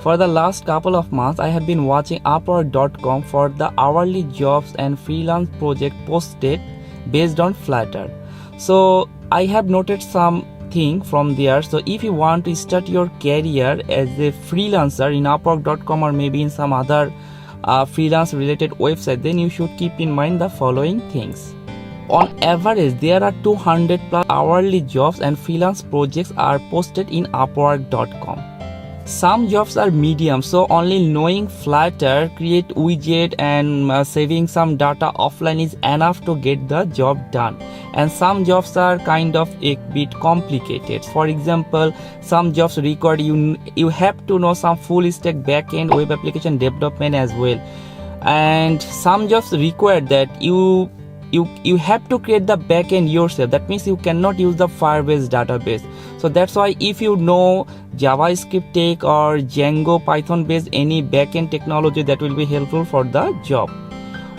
For the last couple of months, I have been watching Upwork.com for the hourly jobs and freelance project posted based on Flutter. So I have noted something from there. So if you want to start your career as a freelancer in Upwork.com or maybe in some other freelance related website, then you should keep in mind the following things. On average, there are 200 plus hourly jobs and freelance projects are posted in Upwork.com. Some jobs are medium, so only knowing Flutter, create widget and saving some data offline is enough to get the job done. And some jobs are kind of a bit complicated. For example, some jobs require you have to know some full stack backend web application development as well. And some jobs require that you have to create the backend yourself. That means you cannot use the Firebase database. So that's why if you know JavaScript tech or Django, Python based any backend technology, that will be helpful for the job.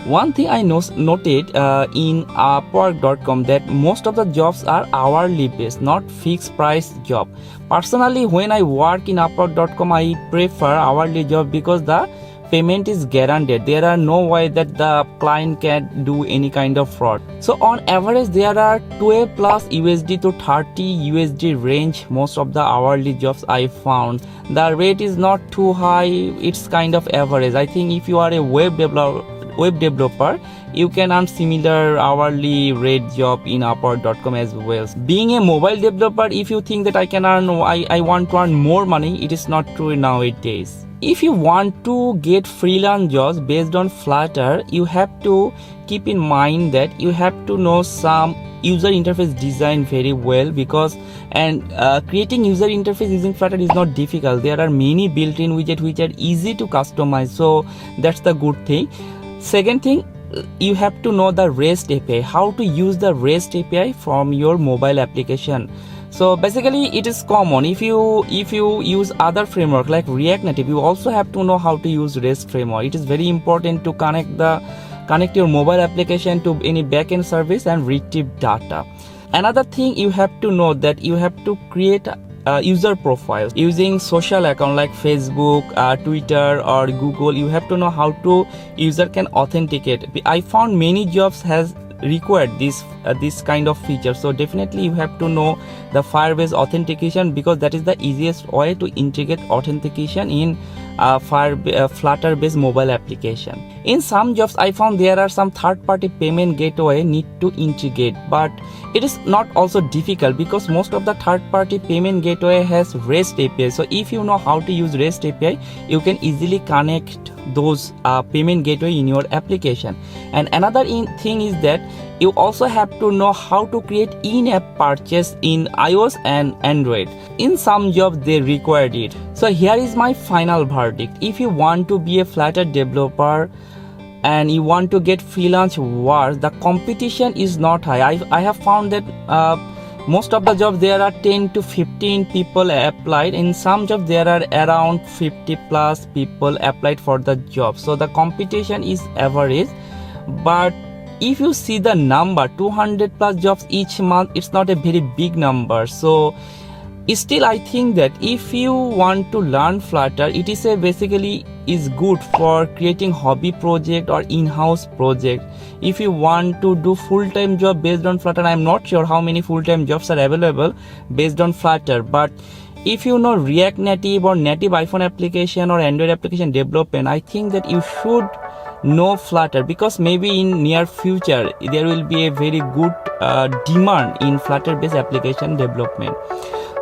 One thing I noted in Upwork.com that most of the jobs are hourly based, not fixed price job. Personally, when I work in Upwork.com, I prefer hourly job because the payment is guaranteed. There are no way that the client can do any kind of fraud. So on average, there are 12 plus USD to 30 USD range most of the hourly jobs I found. The rate is not too high, it's kind of average. I think if you are a web developer, you can earn similar hourly rate job in Upwork.com as well. Being a mobile developer, if you think that I want to earn more money, it is not true nowadays. If you want to get freelance jobs based on Flutter, you have to keep in mind that you have to know some user interface design very well, because creating user interface using Flutter is not difficult. There are many built-in widgets which are easy to customize, so that's the good thing. Second thing, you have to know the REST API, how to use the REST API from your mobile application. So basically it is common. If you use other framework like React Native, you also have to know how to use REST framework. It is very important to connect your mobile application to any backend service and retrieve data. Another thing you have to know that you have to create user profiles using social account like Facebook, Twitter or Google. You have to know how to user can authenticate. I found many jobs has required this kind of feature, so definitely you have to know the Firebase authentication, because that is the easiest way to integrate authentication in Flutter based mobile application. In some jobs I found there are some third-party payment gateway need to integrate, but it is not also difficult because most of the third-party payment gateway has REST API. So if you know how to use REST API, you can easily connect those payment gateway in your application. And another thing is that you also have to know how to create in-app purchase in iOS and Android. In some jobs they required it. So here is my final verdict. If you want to be a Flutter developer and you want to get freelance work, the competition is not high. I have found that most of the jobs there are 10 to 15 people applied. In some jobs there are around 50 plus people applied for the job. So the competition is average, but if you see the number 200 plus jobs each month, it's not a very big number. So still I think that if you want to learn Flutter, it is basically is good for creating hobby project or in-house project. If you want to do full-time job based on Flutter, I'm not sure how many full-time jobs are available based on Flutter, but if you know React Native or native iPhone application or Android application development, I think that you should know Flutter, because maybe in near future there will be a very good demand in Flutter based application development.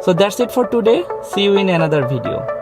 So that's it for today. See you in another video.